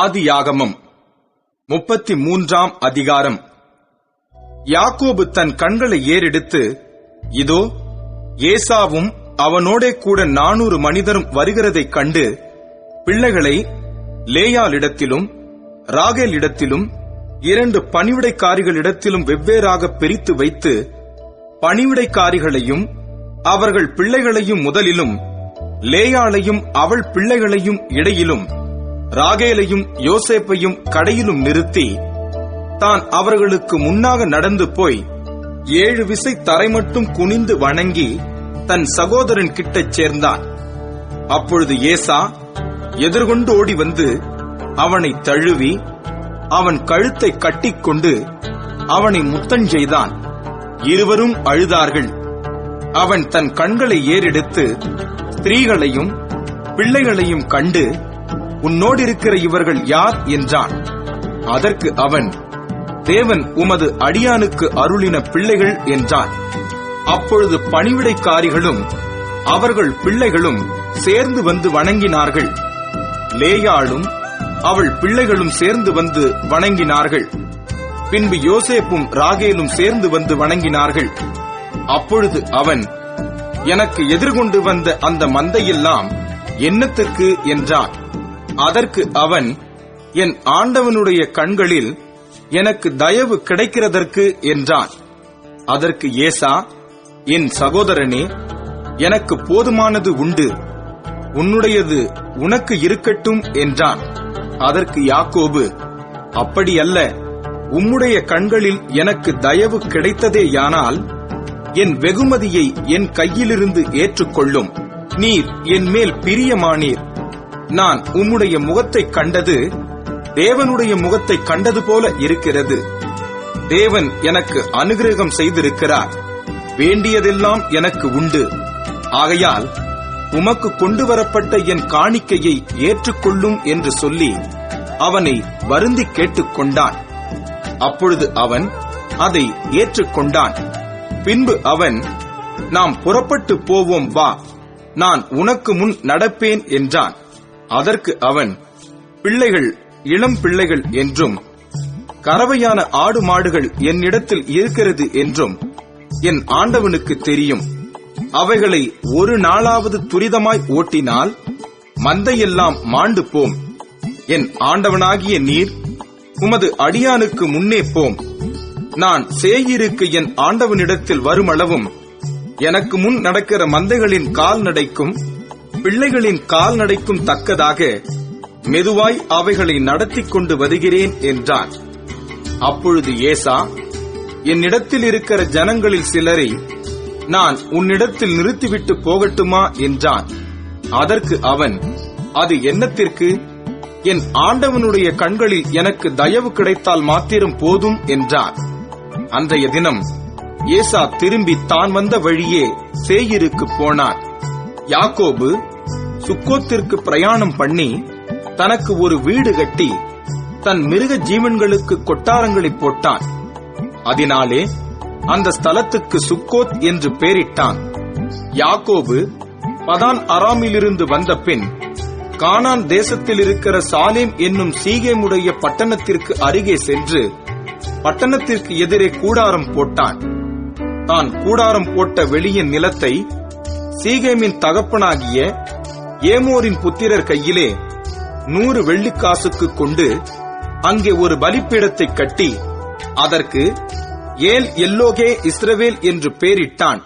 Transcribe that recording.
ஆதியாகமம் 33ஆம் அதிகாரம். யாக்கோபு தன் கண்களை ஏறெடுத்து, இதோ ஏசாவும் அவனோடே கூட 400 மனிதரும் வருகிறதைக் கண்டு, பிள்ளைகளை லேயாளிடத்திலும் ராகேலிடத்திலும் 2 பணிவிடைக்காரிகளிடத்திலும் வெவ்வேறாக பிரித்து வைத்து, பணிவிடைக்காரிகளையும் அவர்கள் பிள்ளைகளையும் முதலிலும், லேயாளையும் அவள் பிள்ளைகளையும் இடையிலும், ராகேலையும் யோசேப்பையும் கடையிலும் நிறுத்தி, தான் அவர்களுக்கு முன்னாக நடந்து போய் 7 விசை தரை மட்டும் குனிந்து வணங்கி தன் சகோதரன் கிட்டச் சேர்ந்தான். அப்பொழுது ஏசா எதிர்கொண்டு ஓடி வந்து அவனை தழுவி அவன் கழுத்தை கட்டிக்கொண்டு அவனை முத்தஞ்செய்தான். இருவரும் அழுதார்கள். அவன் தன் கண்களை ஏறெடுத்து ஸ்திரீகளையும் பிள்ளைகளையும் கண்டு, உன்னோடிருக்கிற இவர்கள் யார் என்றான். அதற்கு அவன், தேவன் உமது அடியானுக்கு அருளின பிள்ளைகள் என்றான். அப்பொழுது பணிவிடைக்காரிகளும் அவர்கள் பிள்ளைகளும் சேர்ந்து வந்து வணங்கினார்கள். லேயாளும் அவள் பிள்ளைகளும் சேர்ந்து வந்து வணங்கினார்கள். பின்பு யோசேப்பும் ராகேலும் சேர்ந்து வந்து வணங்கினார்கள். அப்பொழுது அவன், எனக்கு எதிர்கொண்டு வந்த அந்த மந்தையெல்லாம் என்னத்திற்கு என்றான். அதற்கு அவன், என் ஆண்டவனுடைய கண்களில் எனக்கு தயவு கிடைக்கிறதற்கு என்றான். அதற்கு ஏசா, என் சகோதரனே, எனக்கு போதுமானது உண்டு, உன்னுடையது உனக்கு இருக்கட்டும் என்றான். அதற்கு யாக்கோபு, அப்படியல்ல, உம்முடைய கண்களில் எனக்கு தயவு கிடைத்ததேயானால் என் வெகுமதியை என் கையிலிருந்து ஏற்றுக்கொள்ளும். நீர் என் மேல் பிரியமானீர். நான் உம்முடைய முகத்தைக் கண்டது தேவனுடைய முகத்தைக் கண்டது போல இருக்கிறது. தேவன் எனக்கு அனுக்கிரகம் செய்திருக்கிறார். வேண்டியதெல்லாம் எனக்கு உண்டு. ஆகையால் உமக்கு கொண்டு வரப்பட்ட என் காணிக்கையை ஏற்றுக்கொள்ளும் என்று சொல்லி அவனை வருந்தி கேட்டுக்கொண்டான். அப்பொழுது அவன் அதை ஏற்றுக்கொண்டான். பின்பு அவன், நாம் புறப்பட்டு போவோம், வா, நான் உனக்கு முன் நடப்பேன் என்றான். அதற்கு அவன், பிள்ளைகள் இளம் பிள்ளைகள் என்றும் கறவையான ஆடு மாடுகள் என்னிடத்தில் இருக்கிறது என்றும் என் ஆண்டவனுக்கு தெரியும். அவைகளை ஒரு நாளாவது துரிதமாய் ஓட்டினால் மந்தையெல்லாம் மாண்டு போம். என் ஆண்டவனாகிய நீர் உமது அடியானுக்கு முன்னே போம். நான் சேயீருக்கு என் ஆண்டவனிடத்தில் வருமளவும் எனக்கு முன் நடக்கிற மந்தைகளின் கால்நடைக்கும் பிள்ளைகளின் கால்நடைக்கும் தக்கதாக மெதுவாய் அவைகளை நடத்தி கொண்டு வருகிறேன் என்றான். அப்பொழுது ஏசா, என்னிடத்தில் இருக்கிற ஜனங்களில் சிலரை நான் உன்னிடத்தில் நிறுத்திவிட்டு போகட்டுமா என்றான். அதற்கு அவன், அது என்னத்திற்கு? என் ஆண்டவனுடைய கண்களில் எனக்கு தயவு கிடைத்தால் மாத்திரம் போதும் என்றான். அன்றைய தினம் ஏசா திரும்பி தான் வந்த வழியே சேயீருக்கு போனான். யாக்கோபு சுக்கோத்திற்கு பிரயாணம் பண்ணி தனக்கு ஒரு வீடு கட்டி தன் மிருக ஜீவன்களுக்கு கொட்டாரங்களை போட்டான். அதனாலே அந்த ஸ்தலத்துக்கு சுக்கோத் என்று பெயரிட்டான். யாக்கோபு பதான் அராமிலிருந்து வந்த பின் கானான் தேசத்தில் இருக்கிற சாலேம் என்னும் சீகேமுடைய பட்டணத்திற்கு அருகே சென்று பட்டணத்திற்கு எதிரே கூடாரம் போட்டான். தான் கூடாரம் போட்ட வெளியின் நிலத்தை சீகேமின் தகப்பனாகிய ஏமோரின் புத்திரர் கையிலே 100 வெள்ளிக்காசுக்கு கொண்டு அங்கே ஒரு பலிப்பீடத்தை கட்டி அதற்கு ஏல் எல்லோகே இஸ்ரவேல் என்று பெயரிட்டான்.